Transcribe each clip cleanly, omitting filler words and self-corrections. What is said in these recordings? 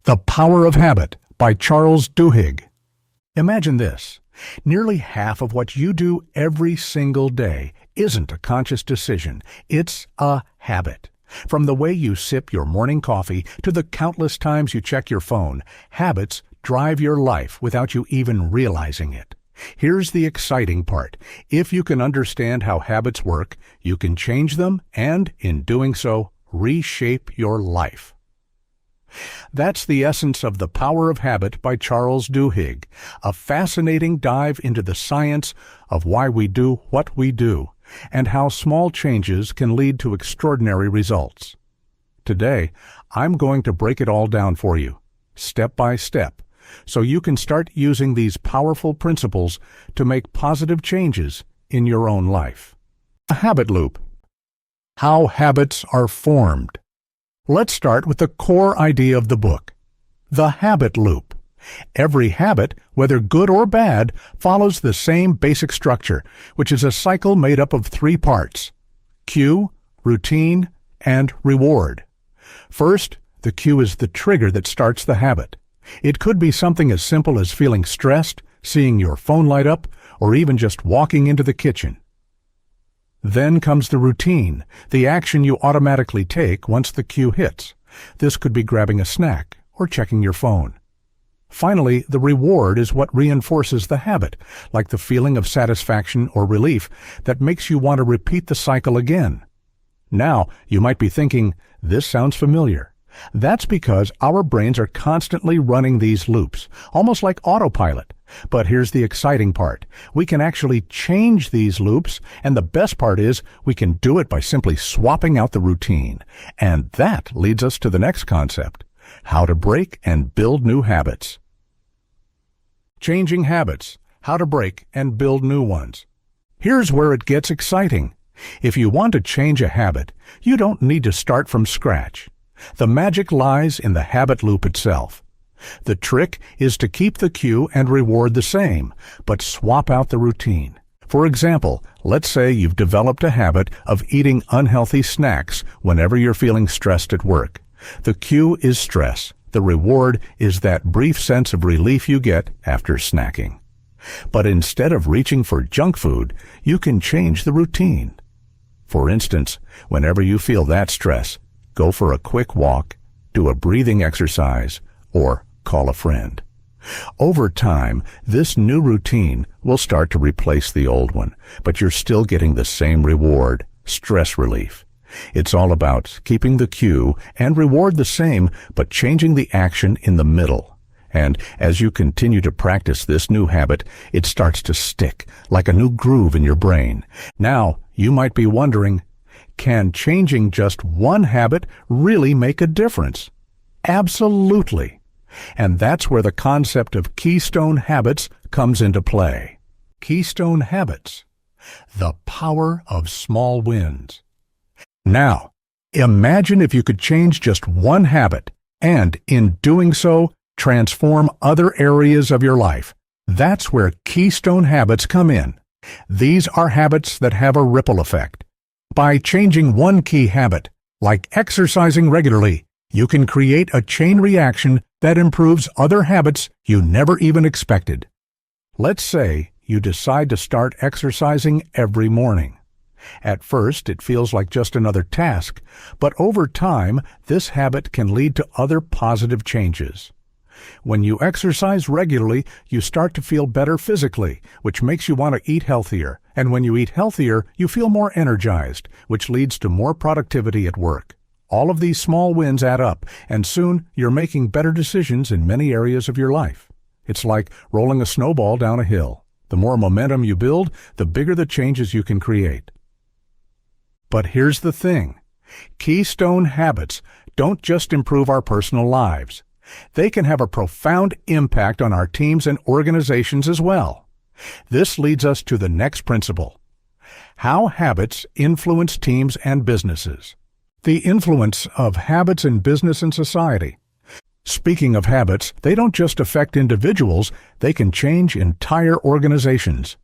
The Power of Habit by Charles Duhigg. Imagine this. Nearly half of what you do every single day isn't a conscious decision. It's a habit. From the way you sip your morning coffee to the countless times you check your phone, habits drive your life without you even realizing it. Here's the exciting part. If you can understand how habits work, you can change them and, in doing so, reshape your life. That's the essence of The Power of Habit by Charles Duhigg, a fascinating dive into the science of why we do what we do, and how small changes can lead to extraordinary results. Today, I'm going to break it all down for you, step by step, so you can start using these powerful principles to make positive changes in your own life. A habit loop. How habits are formed. Let's start with the core idea of the book, the habit loop. Every habit, whether good or bad, follows the same basic structure, which is a cycle made up of 3 parts: cue, routine, and reward. First, the cue is the trigger that starts the habit. It could be something as simple as feeling stressed, seeing your phone light up, or even just walking into the kitchen. Then comes the routine, the action you automatically take once the cue hits. This could be grabbing a snack or checking your phone. Finally, the reward is what reinforces the habit, like the feeling of satisfaction or relief that makes you want to repeat the cycle again. Now, you might be thinking, this sounds familiar. That's because our brains are constantly running these loops, almost like autopilot. But here's the exciting part. We can actually change these loops, and the best part is we can do it by simply swapping out the routine. And that leads us to the next concept: how to break and build new habits. Changing habits, how to break and build new ones. Here's where it gets exciting. If you want to change a habit, you don't need to start from scratch. The magic lies in the habit loop itself. The trick is to keep the cue and reward the same, but swap out the routine. For example, let's say you've developed a habit of eating unhealthy snacks whenever you're feeling stressed at work. The cue is stress. The reward is that brief sense of relief you get after snacking. But instead of reaching for junk food, you can change the routine. For instance, whenever you feel that stress, go for a quick walk, do a breathing exercise, or call a friend. Over time, this new routine will start to replace the old one, but you're still getting the same reward, stress relief. It's all about keeping the cue and reward the same, but changing the action in the middle. And as you continue to practice this new habit, it starts to stick like a new groove in your brain. Now, you might be wondering, can changing just one habit really make a difference? Absolutely. And that's where the concept of Keystone habits comes into play. Keystone habits. The power of small wins. Now, imagine if you could change just one habit and, in doing so, transform other areas of your life. That's where Keystone habits come in. These are habits that have a ripple effect. By changing one key habit, like exercising regularly, you can create a chain reaction that improves other habits you never even expected. Let's say you decide to start exercising every morning. At first, it feels like just another task, but over time, this habit can lead to other positive changes. When you exercise regularly, you start to feel better physically, which makes you want to eat healthier. And when you eat healthier, you feel more energized, which leads to more productivity at work. All of these small wins add up, and soon you're making better decisions in many areas of your life. It's like rolling a snowball down a hill. The more momentum you build, the bigger the changes you can create. But here's the thing. Keystone habits don't just improve our personal lives. They can have a profound impact on our teams and organizations as well. This leads us to the next principle: how habits influence teams and businesses. The influence of habits in business and society. Speaking of habits, they don't just affect individuals, they can change entire organizations.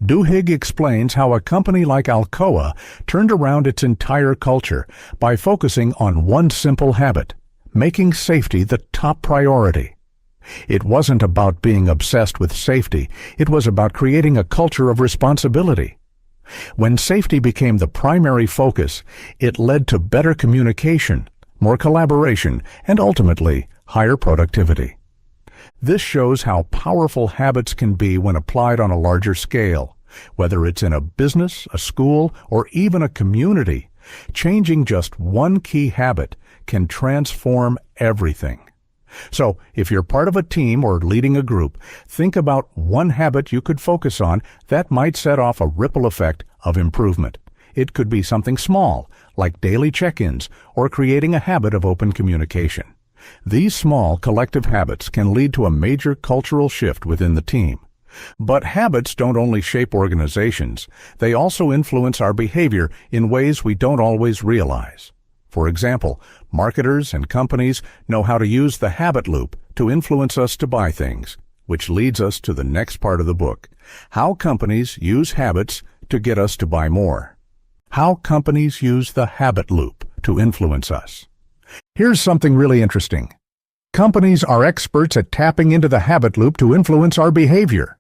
Duhigg explains how a company like Alcoa turned around its entire culture by focusing on one simple habit: making safety the top priority. It wasn't about being obsessed with safety, it was about creating a culture of responsibility. When safety became the primary focus, it led to better communication, more collaboration, and ultimately, higher productivity. This shows how powerful habits can be when applied on a larger scale. Whether it's in a business, a school, or even a community, changing just one key habit can transform everything. So, if you're part of a team or leading a group, think about one habit you could focus on that might set off a ripple effect of improvement. It could be something small, like daily check-ins or creating a habit of open communication. These small collective habits can lead to a major cultural shift within the team. But habits don't only shape organizations, they also influence our behavior in ways we don't always realize. For example, marketers and companies know how to use the habit loop to influence us to buy things, which leads us to the next part of the book, how companies use habits to get us to buy more. How companies use the habit loop to influence us. Here's something really interesting. Companies are experts at tapping into the habit loop to influence our behavior.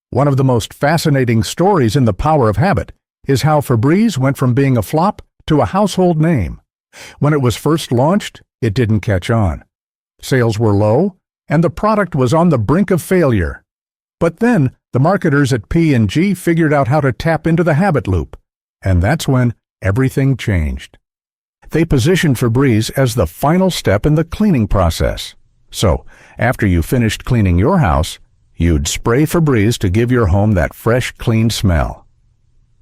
One of the most fascinating stories in the power of habit is how Febreze went from being a flop to a household name. When it was first launched, it didn't catch on. Sales were low, and the product was on the brink of failure. But then, the marketers at P&G figured out how to tap into the habit loop, and that's when everything changed. They positioned Febreze as the final step in the cleaning process. So, after you finished cleaning your house, you'd spray Febreze to give your home that fresh, clean smell.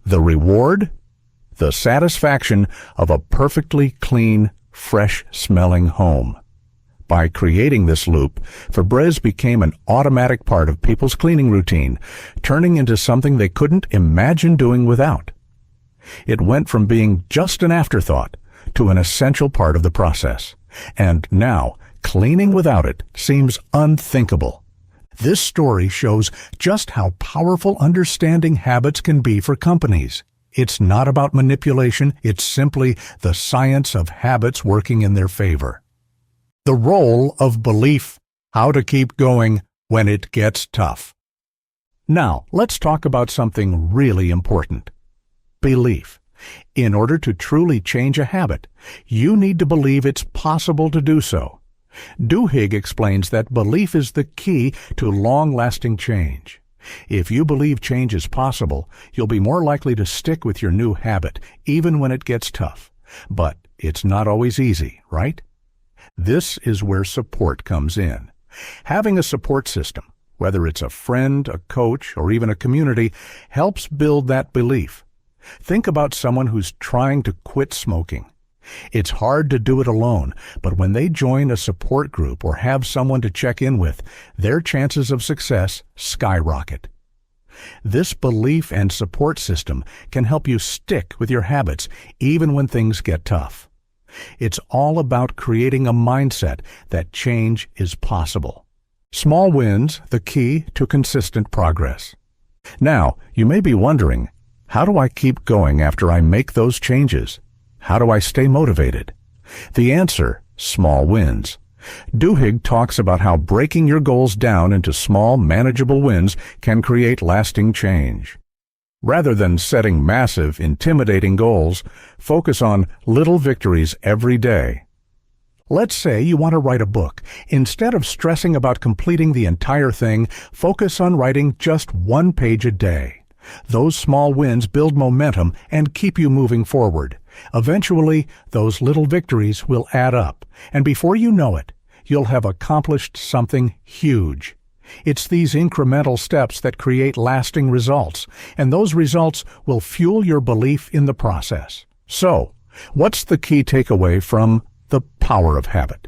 The reward? The satisfaction of a perfectly clean, fresh-smelling home. By creating this loop, Febreze became an automatic part of people's cleaning routine, turning into something they couldn't imagine doing without. It went from being just an afterthought to an essential part of the process. And now, cleaning without it seems unthinkable. This story shows just how powerful understanding habits can be for companies. It's not about manipulation, it's simply the science of habits working in their favor. The role of belief, how to keep going when it gets tough. Now, let's talk about something really important. Belief. In order to truly change a habit, you need to believe it's possible to do so. Duhigg explains that belief is the key to long-lasting change. If you believe change is possible, you'll be more likely to stick with your new habit, even when it gets tough. But it's not always easy, right? This is where support comes in. Having a support system, whether it's a friend, a coach, or even a community, helps build that belief. Think about someone who's trying to quit smoking. It's hard to do it alone, but when they join a support group or have someone to check in with, their chances of success skyrocket. This belief and support system can help you stick with your habits even when things get tough. It's all about creating a mindset that change is possible. Small wins, the key to consistent progress. Now, you may be wondering, how do I keep going after I make those changes? How do I stay motivated? The answer, small wins. Duhigg talks about how breaking your goals down into small, manageable wins can create lasting change. Rather than setting massive, intimidating goals, focus on little victories every day. Let's say you want to write a book. Instead of stressing about completing the entire thing, focus on writing just one page a day. Those small wins build momentum and keep you moving forward. Eventually, those little victories will add up, and before you know it, you'll have accomplished something huge. It's these incremental steps that create lasting results, and those results will fuel your belief in the process. So, what's the key takeaway from the power of habit?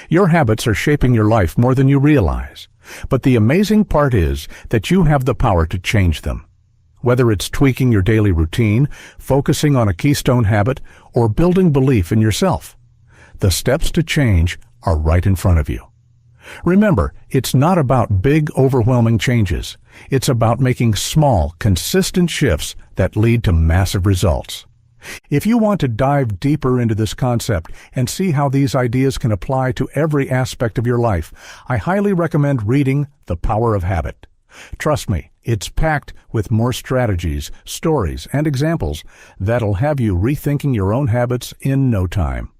Your habits are shaping your life more than you realize, but the amazing part is that you have the power to change them. Whether it's tweaking your daily routine, focusing on a keystone habit, or building belief in yourself, the steps to change are right in front of you. Remember, it's not about big, overwhelming changes. It's about making small, consistent shifts that lead to massive results. If you want to dive deeper into this concept and see how these ideas can apply to every aspect of your life, I highly recommend reading The Power of Habit. Trust me, it's packed with more strategies, stories, and examples that'll have you rethinking your own habits in no time.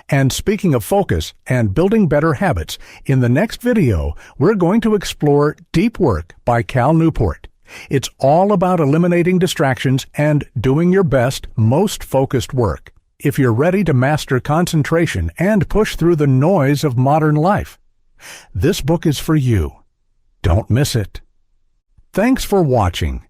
And speaking of focus and building better habits, in the next video, we're going to explore Deep Work by Cal Newport. It's all about eliminating distractions and doing your best, most focused work. If you're ready to master concentration and push through the noise of modern life, this book is for you. Don't miss it. Thanks for watching.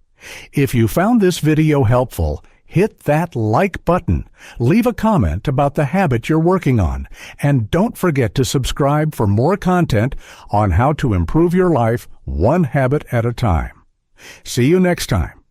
If you found this video helpful, hit that like button, leave a comment about the habit you're working on, and don't forget to subscribe for more content on how to improve your life one habit at a time. See you next time.